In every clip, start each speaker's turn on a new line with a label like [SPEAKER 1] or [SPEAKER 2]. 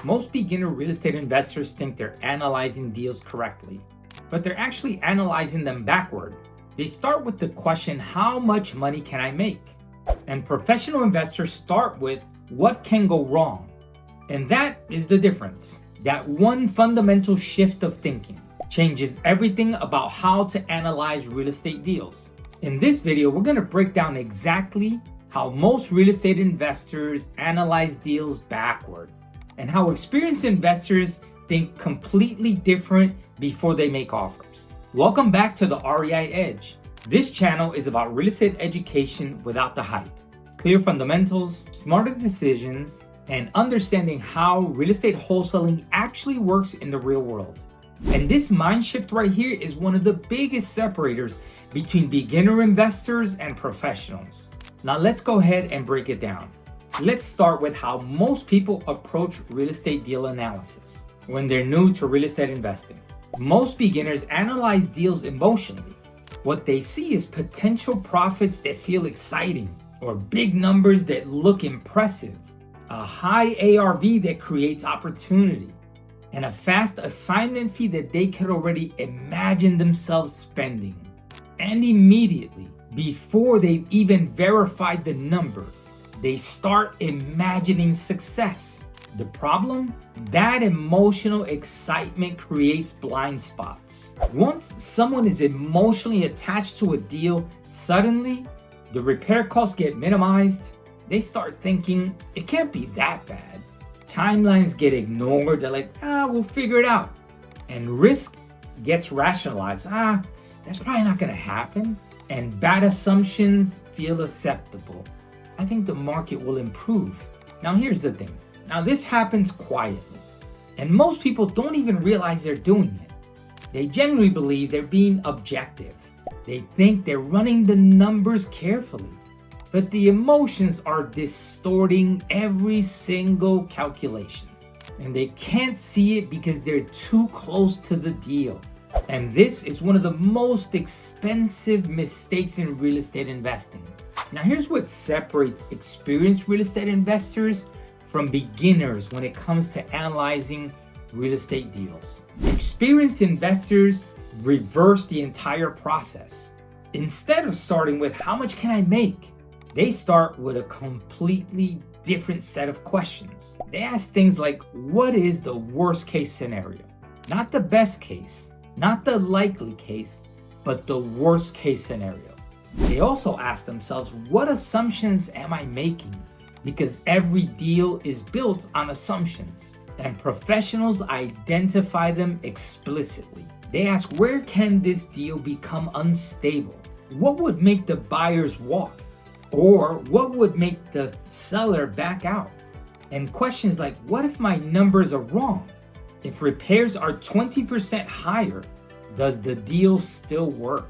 [SPEAKER 1] Most beginner real estate investors think they're analyzing deals correctly, but they're actually analyzing them backward. They start with the question, how much money can I make? And professional investors start with, what can go wrong? And that is the difference. That one fundamental shift of thinking changes everything about how to analyze real estate deals. In this video, we're going to break down exactly how most real estate investors analyze deals backward, and how experienced investors think completely different before they make offers. Welcome back to the REI Edge. This channel is about real estate education without the hype, clear fundamentals, smarter decisions, and understanding how real estate wholesaling actually works in the real world. And this mind shift right here is one of the biggest separators between beginner investors and professionals. Now let's go ahead and break it down. Let's start with how most people approach real estate deal analysis when they're new to real estate investing. Most beginners analyze deals emotionally. What they see is potential profits that feel exciting, or big numbers that look impressive, a high ARV that creates opportunity, and a fast assignment fee that they could already imagine themselves spending. And immediately, before they've even verified the numbers, they start imagining success. The problem? That emotional excitement creates blind spots. Once someone is emotionally attached to a deal, suddenly the repair costs get minimized. They start thinking, it can't be that bad. Timelines get ignored. They're like, we'll figure it out. And risk gets rationalized. That's probably not gonna happen. And bad assumptions feel acceptable. I think the market will improve. Now here's the thing. Now this happens quietly, and most people don't even realize they're doing it. They generally believe they're being objective. They think they're running the numbers carefully, but the emotions are distorting every single calculation. And they can't see it because they're too close to the deal. And this is one of the most expensive mistakes in real estate investing. Now here's what separates experienced real estate investors from beginners when it comes to analyzing real estate deals. Experienced investors reverse the entire process. Instead of starting with how much can I make, they start with a completely different set of questions. They ask things like, what is the worst case scenario? Not the best case, not the likely case, but the worst case scenario. They also ask themselves, what assumptions am I making? Because every deal is built on assumptions, and professionals identify them explicitly. They ask, where can this deal become unstable? What would make the buyers walk? Or what would make the seller back out? And questions like, what if my numbers are wrong? If repairs are 20% higher, does the deal still work?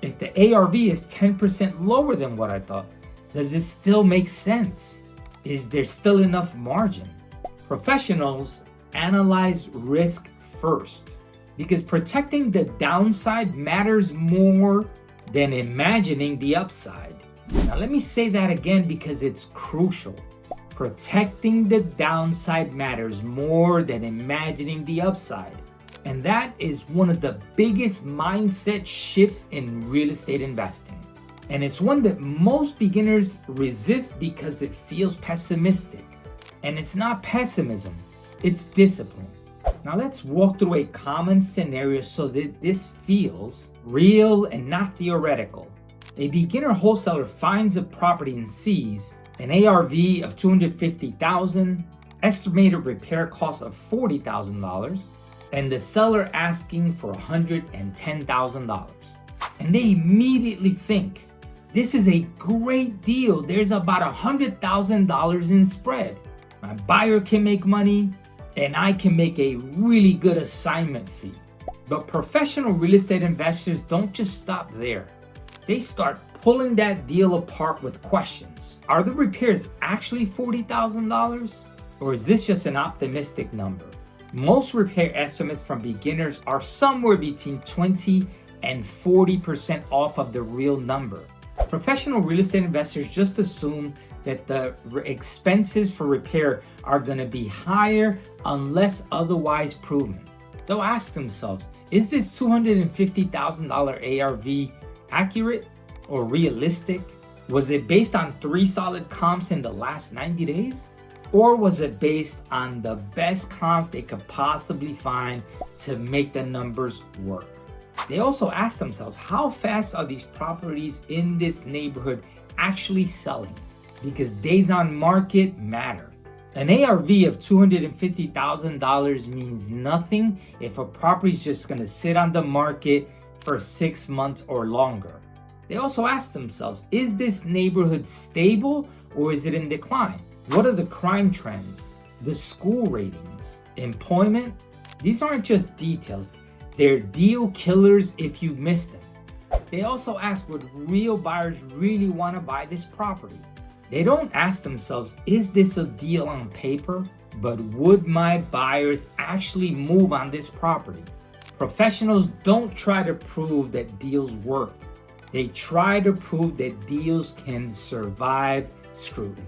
[SPEAKER 1] If the ARV is 10% lower than what I thought, does it still make sense? Is there still enough margin? Professionals analyze risk first, because protecting the downside matters more than imagining the upside. Now let me say that again because it's crucial. Protecting the downside matters more than imagining the upside. And that is one of the biggest mindset shifts in real estate investing. And it's one that most beginners resist because it feels pessimistic. And it's not pessimism, it's discipline. Now let's walk through a common scenario so that this feels real and not theoretical. A beginner wholesaler finds a property and sees an ARV of $250,000, estimated repair cost of $40,000, and the seller asking for $110,000. And they immediately think, this is a great deal. There's about $100,000 in spread. My buyer can make money, and I can make a really good assignment fee. But professional real estate investors don't just stop there. They start pulling that deal apart with questions. Are the repairs actually $40,000? Or is this just an optimistic number? Most repair estimates from beginners are somewhere between 20 and 40% off of the real number. Professional real estate investors just assume that the expenses for repair are going to be higher unless otherwise proven. They'll ask themselves, is this $250,000 ARV accurate or realistic? Was it based on 3 solid comps in the last 90 days? Or was it based on the best comps they could possibly find to make the numbers work? They also ask themselves, how fast are these properties in this neighborhood actually selling? Because days on market matter. An ARV of $250,000 means nothing if a property is just going to sit on the market for 6 months or longer. They also ask themselves, is this neighborhood stable or is it in decline? What are the crime trends, the school ratings, employment? These aren't just details, they're deal killers if you miss them. They also ask, would real buyers really want to buy this property? They don't ask themselves, is this a deal on paper? But would my buyers actually move on this property? Professionals don't try to prove that deals work. They try to prove that deals can survive scrutiny.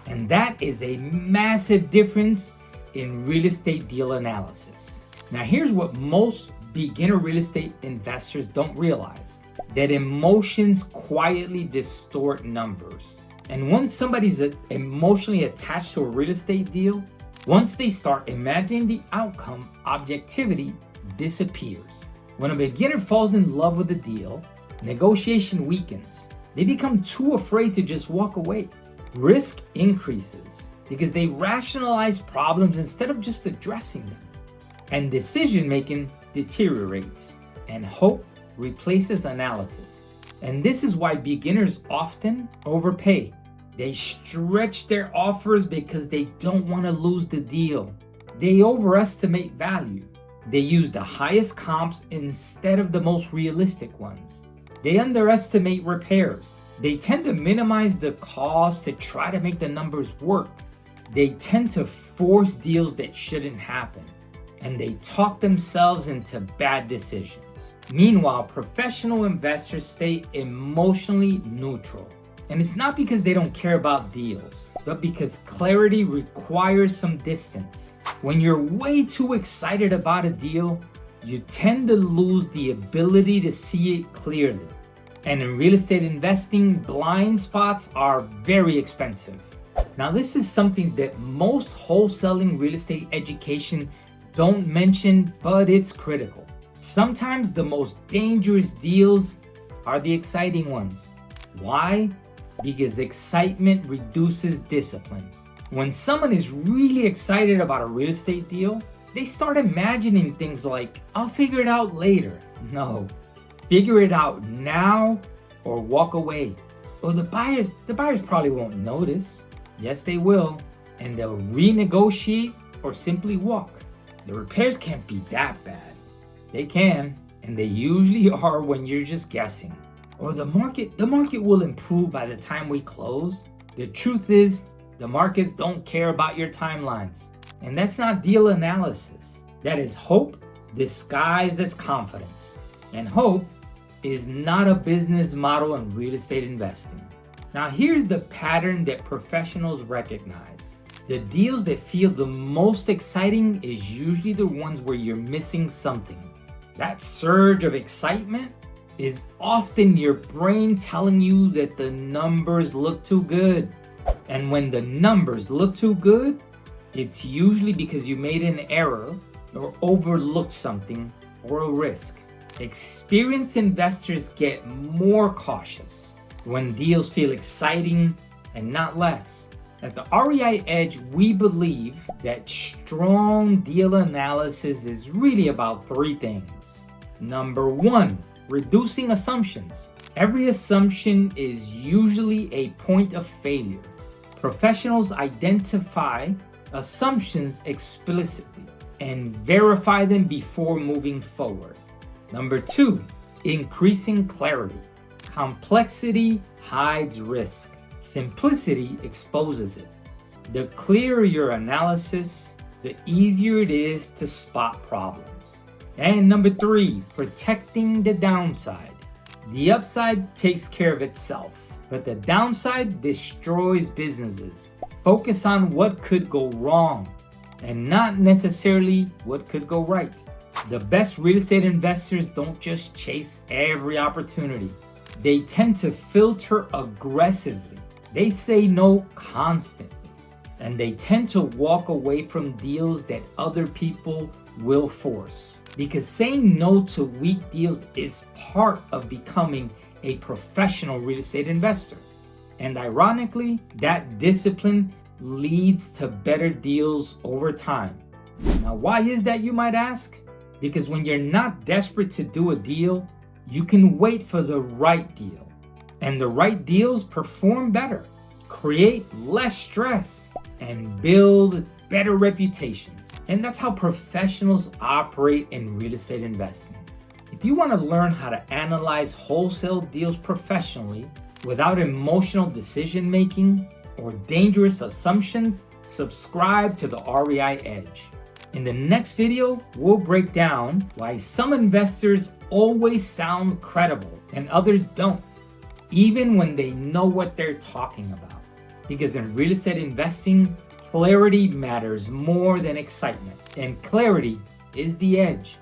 [SPEAKER 1] And that is a massive difference in real estate deal analysis. Now, here's what most beginner real estate investors don't realize: that emotions quietly distort numbers. And once somebody's emotionally attached to a real estate deal, once they start imagining the outcome, objectivity disappears. When a beginner falls in love with a deal, negotiation weakens. They become too afraid to just walk away. Risk increases because they rationalize problems instead of just addressing them. And decision making deteriorates, and hope replaces analysis. And this is why beginners often overpay. They stretch their offers because they don't want to lose the deal. They overestimate value. They use the highest comps instead of the most realistic ones. They underestimate repairs. They tend to minimize the cost to try to make the numbers work. They tend to force deals that shouldn't happen. And they talk themselves into bad decisions. Meanwhile, professional investors stay emotionally neutral. And it's not because they don't care about deals, but because clarity requires some distance. When you're way too excited about a deal, you tend to lose the ability to see it clearly. And in real estate investing, blind spots are very expensive. Now, this is something that most wholesaling real estate education don't mention, but it's critical. Sometimes the most dangerous deals are the exciting ones. Why? Because excitement reduces discipline. When someone is really excited about a real estate deal, they start imagining things like, I'll figure it out later. No, figure it out now or walk away. Or the buyers probably won't notice. Yes, they will. And they'll renegotiate or simply walk. The repairs can't be that bad. They can, and they usually are when you're just guessing. Or the market will improve by the time we close. The truth is, the markets don't care about your timelines. And that's not deal analysis. That is hope disguised as confidence. And hope is not a business model in real estate investing. Now, here's the pattern that professionals recognize. The deals that feel the most exciting is usually the ones where you're missing something. That surge of excitement is often your brain telling you that the numbers look too good. And when the numbers look too good, it's usually because you made an error or overlooked something or a risk. Experienced investors get more cautious when deals feel exciting and not less. At the REI Edge, we believe that strong deal analysis is really about 3 things. Number 1, reducing assumptions. Every assumption is usually a point of failure. Professionals identify assumptions explicitly and verify them before moving forward. Number 2, increasing clarity. Complexity hides risk. Simplicity exposes it. The clearer your analysis, the easier it is to spot problems. And number 3, protecting the downside. The upside takes care of itself, but the downside destroys businesses. Focus on what could go wrong and not necessarily what could go right. The best real estate investors don't just chase every opportunity. They tend to filter aggressively. They say no constantly. And they tend to walk away from deals that other people will force. Because saying no to weak deals is part of becoming a professional real estate investor. And ironically, that discipline leads to better deals over time. Now, why is that, you might ask? Because when you're not desperate to do a deal, you can wait for the right deal. And the right deals perform better, create less stress, and build better reputations. And that's how professionals operate in real estate investing. If you want to learn how to analyze wholesale deals professionally without emotional decision making or dangerous assumptions, subscribe to the REI Edge. In the next video, we'll break down why some investors always sound credible and others don't, even when they know what they're talking about. Because in real estate investing, clarity matters more than excitement, and clarity is the edge.